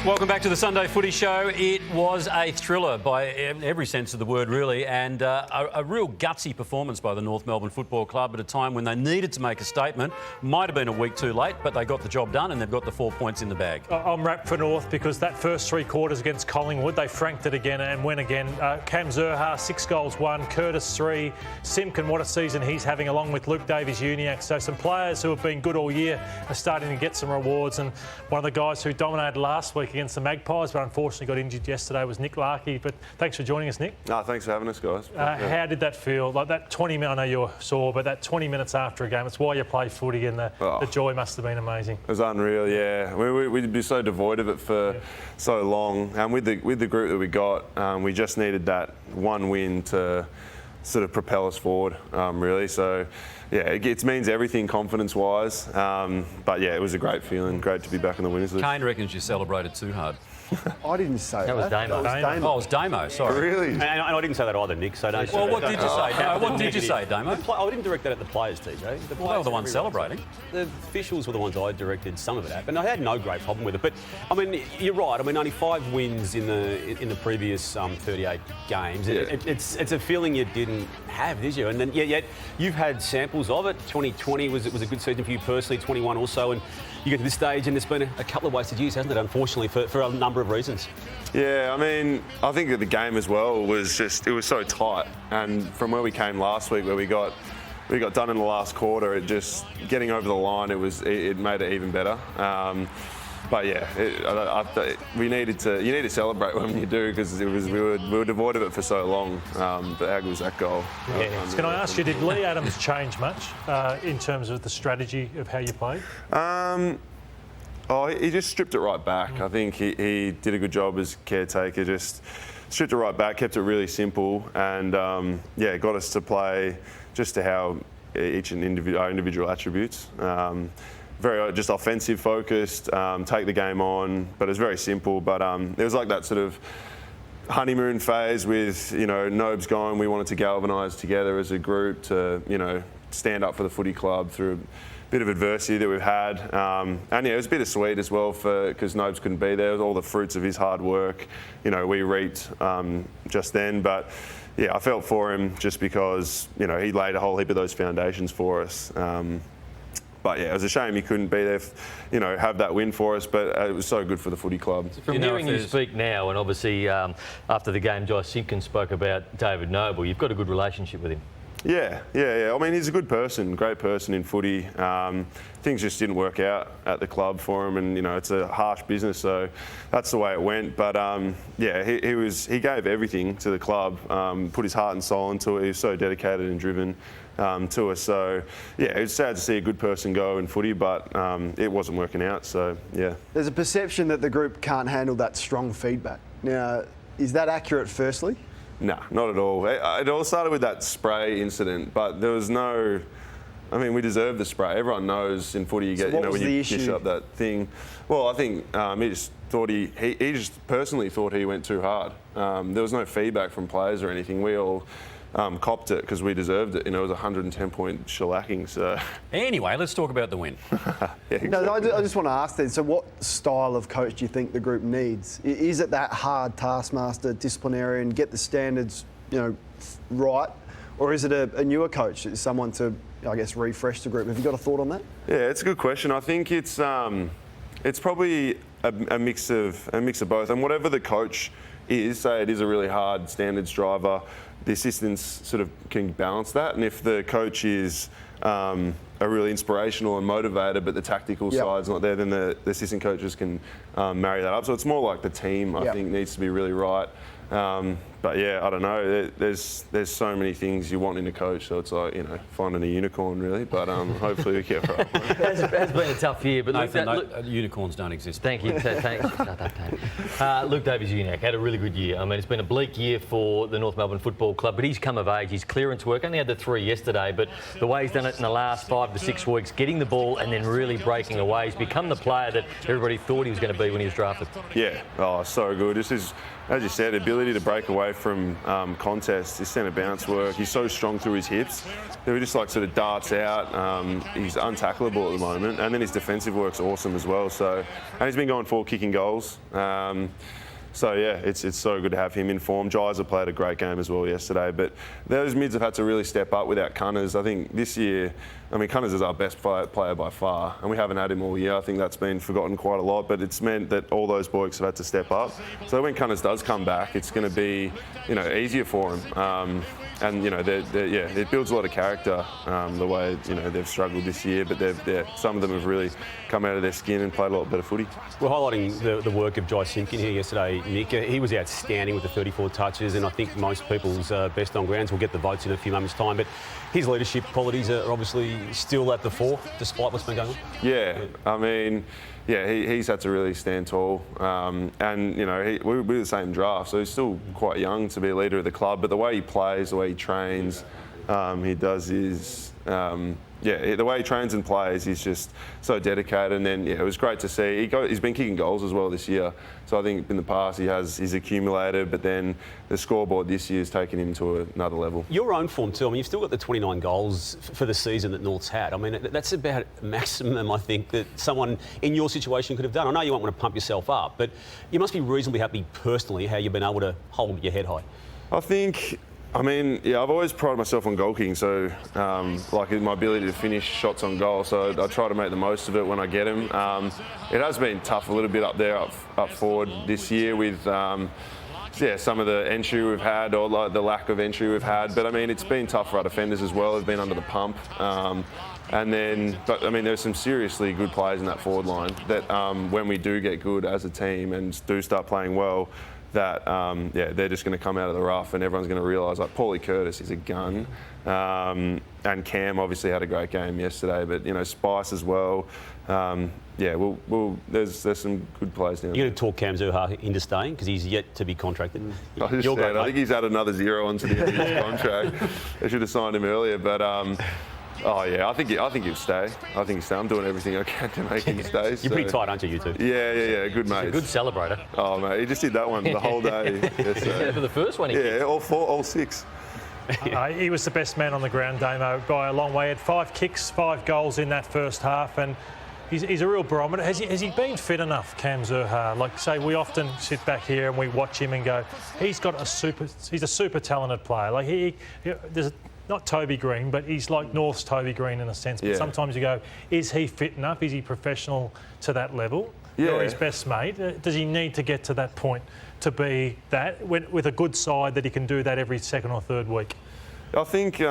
Welcome back to the Sunday Footy Show. It was a thriller by every sense of the word, really, and a real gutsy performance by the North Melbourne Football Club at a time when they needed to make a statement. Might have been a week too late, but they got the job done and they've got the 4 points in the bag. I'm wrapped for North because that first 3 quarters against Collingwood, they franked it again and went again. Cam Zurhaar, 6 goals, 1. Curtis, 3. Simpkin, what a season he's having, along with Luke Davies-Uniacke. So some players who have been good all year are starting to get some rewards. And one of the guys who dominated last week against the Magpies, but unfortunately got injured yesterday, was Nick Larkey. But thanks for joining us, Nick. No, thanks for having us, guys. How did that feel? Like that 20 minutes, I know you're sore, but that 20 minutes after a game, it's why you play footy, and the joy must have been amazing. It was unreal, yeah. We'd be so devoid of it for so long. And with the group that we got, we just needed that one win to sort of propel us forward, really. So, yeah, it means everything confidence-wise. But, yeah, it was a great feeling. Great to be back in the winners list. Kane reckons you celebrated too hard. I didn't say that. That was Damo. Oh, it was Damo, sorry. Really? And I didn't say that either, Nick, so don't... Well, what did you say? No, what did you say, Damo? I didn't direct that at the players, TJ. Well, they were the ones celebrating. The officials were the ones I directed some of it at, but I had no great problem with it. But, I mean, you're right. I mean, only 5 wins in the previous 38 games. Yeah. It's a feeling you didn't have, did you? And then, yet you've had samples of it. 2020 was a good season for you personally, 21 also, and you get to this stage and there's been a couple of wasted years, hasn't it, unfortunately, for a number of reasons. Yeah, I mean, I think that the game as well was just, it was so tight. And from where we came last week, where we got done in the last quarter, it just, getting over the line, it made it even better. But yeah, you need to celebrate when you do, because we were devoid of it for so long. But how good was that goal? Can I ask you, did Lee Adams change much in terms of the strategy of how you played? He just stripped it right back. I think he did a good job as caretaker, just stripped it right back, kept it really simple, and got us to play just to how our individual attributes. Very just offensive focused, take the game on, but it was very simple. But it was like that sort of honeymoon phase with, Nobes going. We wanted to galvanise together as a group to, stand up for the footy club through a bit of adversity that we've had. And it was bittersweet as well because Nobes couldn't be there. It was all the fruits of his hard work, we reaped just then. But yeah, I felt for him just because, he laid a whole heap of those foundations for us. But yeah, it was a shame he couldn't be there, have that win for us. But it was so good for the footy club. From hearing you speak now, and obviously after the game, Josh Simpkin spoke about David Noble. You've got a good relationship with him. Yeah. I mean, he's a good person, great person in footy. Things just didn't work out at the club for him, and it's a harsh business, so that's the way it went. But he gave everything to the club, put his heart and soul into it. He was so dedicated and driven to us. So yeah, it's sad to see a good person go in footy, but it wasn't working out. So yeah, there's a perception that the group can't handle that strong feedback. Now, is that accurate? Firstly. No, not at all. It all started with that spray incident, but there was no... I mean, we deserve the spray. Everyone knows in footy you get, when you dish up that thing. Well, I think he just thought he just personally thought he went too hard. There was no feedback from players or anything. We all copped it because we deserved it. It was a 110-point shellacking. So anyway, let's talk about the win. Exactly. No, I just want to ask then, so what style of coach do you think the group needs? Is it that hard taskmaster, disciplinarian, get the standards, right? Or is it a newer coach, someone to, I guess, refresh the group? Have you got a thought on that? Yeah, it's a good question. I think it's probably a mix of both. And whatever the coach is, say it is a really hard standards driver, the assistants sort of can balance that. And if the coach is a really inspirational and motivated, but the tactical side's not there, then the assistant coaches can marry that up. So it's more like the team, I think, needs to be really right. But yeah, I don't know. There's so many things you want in a coach, so it's like finding a unicorn really. But hopefully we get right. It has been a tough year, but unicorns don't exist. Thank you. Thanks. Luke Davies-Uniacke had a really good year. I mean, it's been a bleak year for the North Melbourne Football Club, but he's come of age. His clearance work, only had the 3 yesterday, but the way he's done it in the last 5 to 6 weeks, getting the ball and then really breaking away. He's become the player that everybody thought he was going to be when he was drafted. Yeah, so good. This is, as you said, ability to break away from contests, his centre bounce work. He's so strong through his hips. He just like sort of darts out. He's untackleable at the moment, and then his defensive work's awesome as well. So, and he's been going for kicking goals. So yeah, it's so good to have him in form. Jiza played a great game as well yesterday, but those mids have had to really step up without Cunners. I think this year, I mean, Cunners is our best player by far, and we haven't had him all year. I think that's been forgotten quite a lot, but it's meant that all those boys have had to step up. So when Cunners does come back, it's going to be, easier for him. And it builds a lot of character the way they've struggled this year, but some of them have really come out of their skin and played a lot better footy. We're highlighting the work of Jai Simpkin here yesterday, Nick. He was outstanding with the 34 touches, and I think most people's best on grounds will get the votes in a few moments' time. But his leadership qualities are obviously still at the fore, despite what's been going on. Yeah, I mean, he's had to really stand tall. We're the same draft, so he's still quite young to be a leader of the club. But the way he plays, the way he trains, he does his... the way he trains and plays, he's just so dedicated. And then, it was great to see. He's been kicking goals as well this year. So I think in the past he's accumulated, but then the scoreboard this year has taken him to another level. Your own form too. I mean, you've still got the 29 goals for the season that North's had. I mean, that's about maximum, I think, that someone in your situation could have done. I know you won't want to pump yourself up, but you must be reasonably happy personally how you've been able to hold your head high. I've always prided myself on goal kicking, so my ability to finish shots on goal. So I try to make the most of it when I get them. It has been tough a little bit up there, up forward this year with some of the entry we've had or the lack of entry we've had. But I mean, it's been tough for our defenders as well. They've been under the pump. There's some seriously good players in that forward line that when we do get good as a team and do start playing well, that they're just going to come out of the rough and everyone's going to realise, like, Paulie Curtis is a gun. And Cam obviously had a great game yesterday, but, Spice as well. There's some good players now. You're going to talk Cam Zurhaar into staying because he's yet to be contracted. I think he's had another 0 onto the end of his contract. They should have signed him earlier, but... I think he'll stay. I think he'll stay. I'm doing everything I can to make him stay. You're pretty tight, aren't you, you two? Yeah. Good mate. Good celebrator. Oh mate, he just did that one the whole day. For the first one, all 6. He was the best man on the ground, Damo, by a long way. He had 5 kicks, 5 goals in that first half, and he's a real barometer. Has he been fit enough, Cam Zurhaar? Like, say, we often sit back here and we watch him and go, he's a super talented player. Like there's not Toby Green, but he's like North's Toby Green in a sense. But sometimes you go, is he fit enough? Is he professional to that level? Yeah. You're his best mate. Does he need to get to that point to be that with a good side that he can do that every second or third week? I think. He's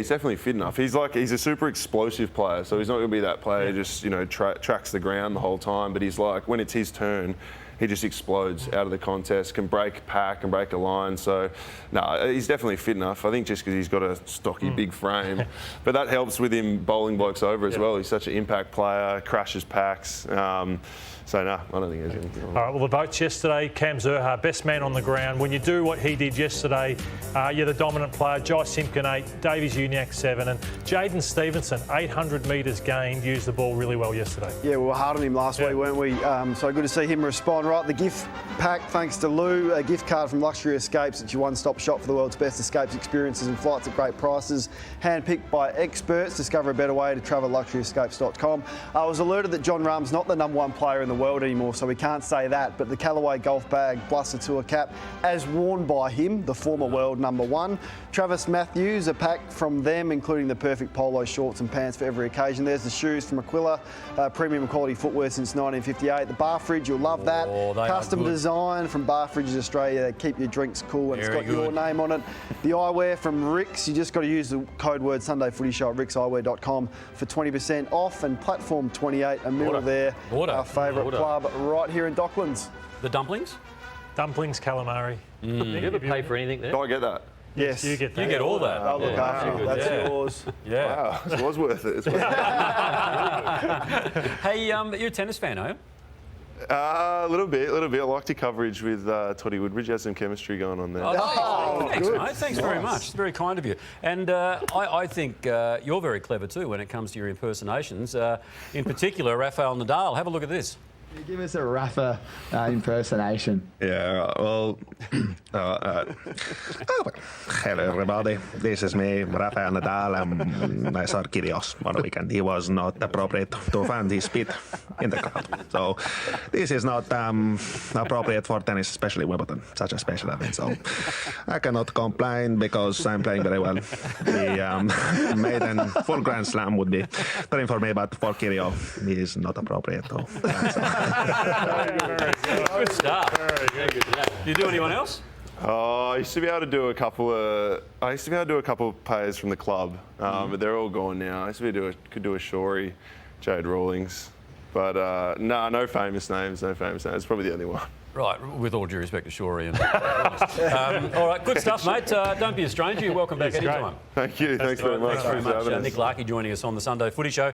definitely fit enough. He's a super explosive player, so he's not going to be that player who just tracks the ground the whole time. But he's like, when it's his turn, he just explodes out of the contest, can break a pack, can break a line. So, he's definitely fit enough. I think just because he's got a stocky, big frame. But that helps with him bowling blokes over as well. He's such an impact player, crashes packs. I don't think he's going to. All right, well, the votes yesterday, Cam Zurhaar, best man on the ground. When you do what he did yesterday, you're the dominant player. Jai Simpkin, 8, Davies Uniacke, 7, and Jaden Stevenson, 800 metres gained, used the ball really well yesterday. Yeah, we were hard on him last week, weren't we? So good to see him respond. Right, the gift pack, thanks to Lou, a gift card from Luxury Escapes. It's your one-stop shop for the world's best escapes experiences and flights at great prices. Handpicked by experts. Discover a better way to travel at luxuryescapes.com. I was alerted that John Rahm's not the #1 player in the world anymore, so we can't say that, but the Callaway Golf Bag Bluster Tour cap, as worn by him, the former world #1. Travis Matthews, a pack from them, including the perfect polo shorts and pants for every occasion. There's the shoes from Aquila, premium quality footwear since 1958. The bar fridge, you'll love that. Custom design from Bar Fridges Australia. They keep your drinks cool and it's got your name on it. The eyewear from Ricks, you just got to use the code word Sunday Footy Show at rickseyewear.com for 20% off. And Platform 28, a meal there, our favourite club right here in Docklands. The dumplings? Dumplings, calamari. Do you ever pay for anything there? Do I get that? Yes. You get that. You get all that. I'll look after you. That's yours. Yeah. Wow, it was worth it. Hey, you're a tennis fan, are you? A little bit. I liked your coverage with Toddy Woodbridge. You had some chemistry going on there. Thanks, mate. Thanks very much. It's very kind of you. And I think you're very clever too when it comes to your impersonations. In particular, Rafael Nadal. Have a look at this. Can you give us a Rafa impersonation? Yeah, well, hello everybody. This is me, Rafael Nadal, and I saw Kyrgios on the weekend. He was not appropriate to find his spit in the crowd. So this is not appropriate for tennis, especially Wimbledon, such a special event. So I cannot complain because I'm playing very well. The maiden full Grand Slam would be great for me, but for Kyrgios, he is not appropriate. So, Good stuff. Do you do anyone else? I used to be able to do a couple of players from the club, but they're all gone now. I used to could do a Shorey, Jade Rawlings, but no famous names. It's probably the only one. Right, with all due respect to Shorey. And, all right, good stuff, mate. Don't be a stranger. You're welcome back anytime. Thank you. Thanks very much. Thanks very much. Nick Larkey joining us on the Sunday Footy Show.